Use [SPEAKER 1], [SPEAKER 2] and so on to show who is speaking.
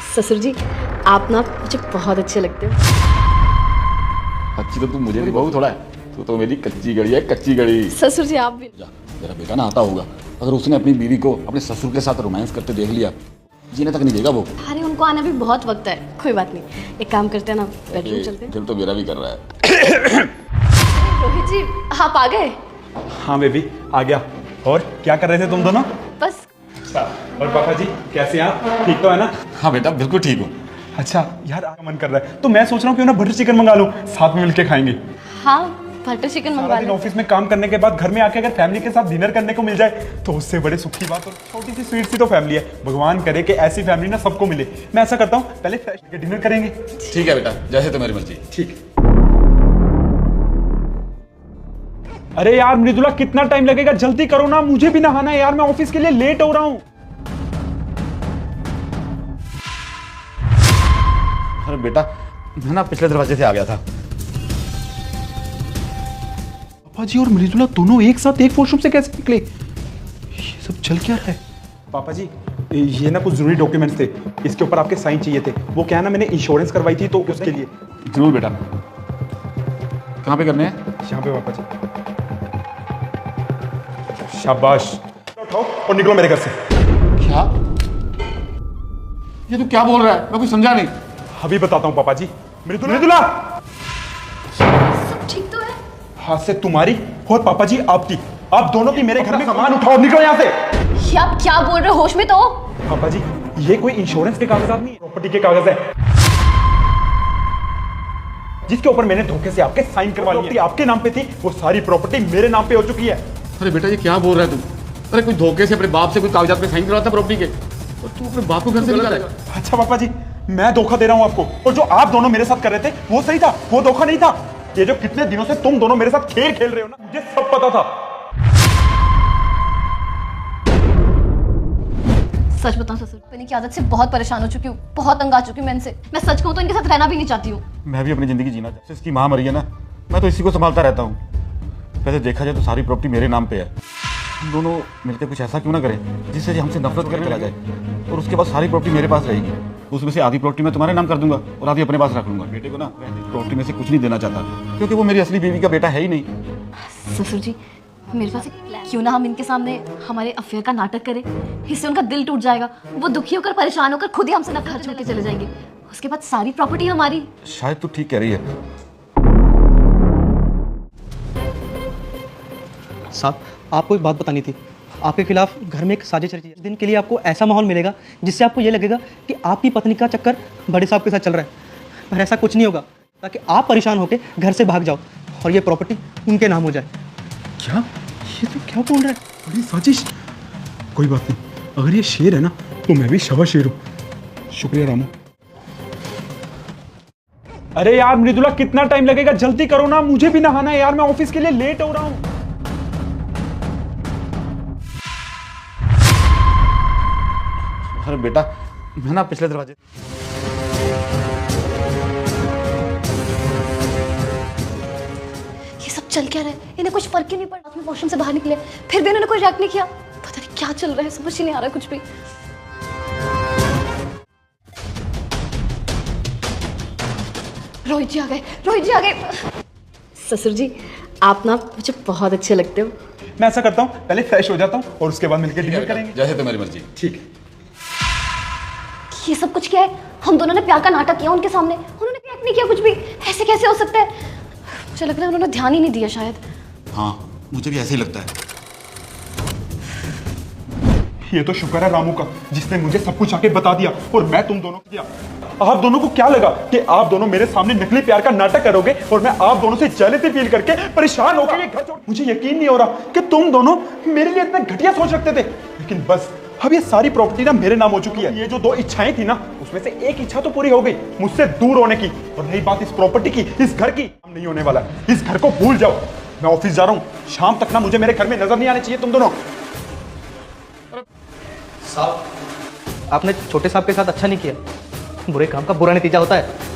[SPEAKER 1] ससुर जी, आप ना मुझे बहुत अच्छे लगते हो।
[SPEAKER 2] अच्छी तो तू मुझे भी बहुत थोड़ा है, तू तो मेरी कच्ची गड़ी है, कच्ची गड़ी।
[SPEAKER 1] ससुर जी आप भी।
[SPEAKER 2] जा, मेरा बेटा ना आता होगा, अगर उसने अपनी बीवी को अपने ससुर के साथ रोमांस करते देख लिया, जीने तक नहीं देगा वो।
[SPEAKER 1] अरे उनको आने भी बहुत वक्त है, कोई बात नहीं, एक काम करते हैं ना, बेडरूम चलते हैं।
[SPEAKER 2] दिल तो मेरा भी कर रहा है।
[SPEAKER 1] रोहित जी आप आ गए?
[SPEAKER 3] हाँ बेबी आ गया। और क्या कर रहे थे तुम दोनों?
[SPEAKER 1] बस।
[SPEAKER 3] और पापा जी कैसे हैं आप? ठीक तो है ना?
[SPEAKER 2] हाँ बेटा बिल्कुल ठीक हूँ।
[SPEAKER 3] अच्छा यार मन कर रहा है तो मैं सोच रहा हूँ क्यों ना बटर चिकन मंगा लूँ, साथ में मिलके खाएंगे।
[SPEAKER 1] हाँ बटर चिकन
[SPEAKER 3] सारा
[SPEAKER 1] मंगवा
[SPEAKER 3] दिन
[SPEAKER 1] लो।
[SPEAKER 3] ऑफिस में काम करने के बाद घर में आके अगर फैमिली के साथ डिनर करने को मिल जाए तो उससे बड़े सुख की बात। और छोटी सी स्वीट सी तो फैमिली है, भगवान करे कि ऐसी फैमिली ना सबको मिले। मैं ऐसा करता हूँ पहले फ्रेश होकर डिनर करेंगे।
[SPEAKER 2] ठीक है बेटा, जैसे तुम्हारी मर्जी।
[SPEAKER 3] ठीक। अरे यार मृदुला कितना टाइम लगेगा, जल्दी करो ना, मुझे भी नहाना है यार, मैं ऑफिस के लिए लेट हो रहा हूँ।
[SPEAKER 2] अरे बेटा मैं ना पिछले दरवाजे से आ गया था।
[SPEAKER 3] पापा जी और मृदुला दोनों एक साथ एक वॉशरूम से कैसे निकले? ये सब चल क्या रहा है? पापा जी ये ना कुछ जरूरी डॉक्यूमेंट्स थे, इसके ऊपर आपके साइन चाहिए थे। वो क्या है ना, मैंने इंश्योरेंस करवाई थी तो उसके लिए।
[SPEAKER 2] जरूर बेटा। कहाँ पे करने हैं?
[SPEAKER 3] यहाँ पे पापा जी। शाबाश, उठाओ और निकलो मेरे घर से।
[SPEAKER 2] क्या? ये तू क्या बोल रहा है? मैं कुछ समझा नहीं।
[SPEAKER 3] अभी बताता हूँ पापा जी। मृदुला मृदुला
[SPEAKER 1] सब ठीक तो है?
[SPEAKER 3] हाथ से तुम्हारी और पापा जी आपकी, आप दोनों की मेरे घर में सामान उठाओ, निकलो यहाँ से।
[SPEAKER 1] ये आप क्या बोल रहे हो, होश में तो हो?
[SPEAKER 3] पापा जी ये कोई इंश्योरेंस के कागजात नहीं, प्रॉपर्टी के कागज है जिसके ऊपर मैंने धोखे से आपके साइन करवा लिए। आपके नाम पे थी, वो सारी प्रॉपर्टी मेरे नाम पे हो चुकी है।
[SPEAKER 2] अरे बेटा ये क्या बोल रहा है तू? अरे कोई धोखे से अपने बाप से कोई कागजात पे साइन करवाता प्रॉपर्टी के, और तू अपने बाप को घर से निकाल रहा है?
[SPEAKER 3] अच्छा पापा जी मैं धोखा दे रहा हूँ आपको, और जो आप दोनों मेरे साथ कर रहे थे वो सही था, वो धोखा नहीं था। ये जो कितने दिनों से तुम दोनों मेरे साथ खेल खेल रहे हो ना, मुझे सब पता था।
[SPEAKER 1] सच बताऊं ससुर, मैं इनकी आदत से बहुत परेशान हो चुकी हूँ, बहुत तंग आ चुकी हूँ मैं इनसे। मैं सच कहूँ तो इनके साथ रहना भी नहीं चाहती हूँ।
[SPEAKER 2] मैं भी अपनी जिंदगी जीना चाहता हूँ। इसकी माँ मरी है ना, मैं तो इसी को संभालता रहता हूँ। वैसे देखा जाए तो सारी प्रॉपर्टी मेरे नाम पे है। हम दोनों मिलकर कुछ ऐसा क्यों ना करें जिससे ये हमसे नफरत करने लगा जाए, और उसके बाद सारी प्रॉपर्टी मेरे पास रहेगी। उसमें से आधी प्रॉपर्टी मैं तुम्हारे नाम कर दूंगा और आधी अपने पास रख लूंगा। बेटे को ना प्रॉपर्टी में से कुछ नहीं देना चाहता, क्योंकि वो मेरी असली बीवी का बेटा है ही नहीं।
[SPEAKER 1] ससुर जी मेरे पास एक प्लान, क्यों ना हम इनके सामने हमारे अफेयर का नाटक करें, इससे उनका दिल टूट जाएगा, वो दुखी होकर परेशान होकर खुद ही हमसे ना घर छोड़ के चले जाएंगे, उसके बाद सारी प्रॉपर्टी हमारी।
[SPEAKER 2] शायद तू ठीक कह रही है।
[SPEAKER 4] साहब आपको एक बात बतानी थी, आपके खिलाफ घर में एक साजिश रची है। इस दिन के लिए आपको ऐसा माहौल मिलेगा जिससे आपको ये लगेगा कि आपकी पत्नी का चक्कर बड़े साहब के साथ चल रहा है, पर ऐसा कुछ नहीं होगा, ताकि आप परेशान होकर घर से भाग जाओ और ये प्रॉपर्टी उनके नाम हो जाए।
[SPEAKER 3] क्या ये तो क्या बोल रहा है? बड़ी साजिश। कोई बात नहीं, अगर ये शेर है ना तो मैं भी शवा शेर हूँ। शुक्रिया रामू। अरे यार मृदुला कितना टाइम लगेगा, जल्दी करो ना, मुझे भी नहाना है यार, मैं ऑफिस के लिए लेट हो रहा हूँ।
[SPEAKER 2] अरे बेटा मैं ना पिछले दरवाजे।
[SPEAKER 1] ये सब चल क्या रहा है? इन्हें कुछ फर्क ही नहीं पड़ा। में वॉशरूम से बाहर निकले फिर भी इन्होंने कोई रिएक्ट नहीं किया। पता नहीं क्या चल रहा है, समझ ही नहीं आ रहा है कुछ भी। रोहित जी आ गए, रोहित जी आ गए। ससुर जी आप ना मुझे बहुत अच्छे लगते हो।
[SPEAKER 3] मैं ऐसा करता हूँ पहले फ्रेश हो जाता हूँ और उसके बाद मिलकर डिनर करेंगे।
[SPEAKER 2] जैसे तुम्हारी मर्जी।
[SPEAKER 3] ठीक।
[SPEAKER 1] ये सब कुछ क्या है? हम दोनों ने प्यार का नाटक किया उनके सामने, उन्होंने रिएक्ट नहीं किया कुछ भी। ऐसे कैसे हो सकता है? मुझे लग रहा है उन्होंने ध्यान ही नहीं दिया शायद।
[SPEAKER 2] हाँ मुझे भी ऐसे ही लगता है।
[SPEAKER 3] ये तो शुक्र है रामू का जिसने मुझे सब कुछ आके बता दिया, और मैं तुम दोनों को दिया। आप दोनों को क्या लगा कि आप दोनों मेरे सामने नकली प्यार का नाटक करोगे और मैं आप दोनों से जेलसी फील करके परेशान होकर ये घर छोड़। मुझे यकीन नहीं हो रहा कि तुम दोनों मेरे लिए इतना घटिया सोच रखते थे, लेकिन बस अब ये सारी प्रॉपर्टी ना मेरे नाम हो चुकी है। ये जो दो इच्छाएं थी ना, उसमें से एक इच्छा तो पूरी हो गई, मुझसे दूर होने की। और रही बात इस प्रॉपर्टी की, इस घर की, काम नहीं होने वाला। इस घर को भूल जाओ, मैं ऑफिस जा रहा हूँ। शाम तक ना मुझे मेरे घर में नजर नहीं आने चाहिए तुम दोनों।
[SPEAKER 4] साहब आपने छोटे साहब के साथ अच्छा नहीं किया, बुरे काम का बुरा नतीजा होता है।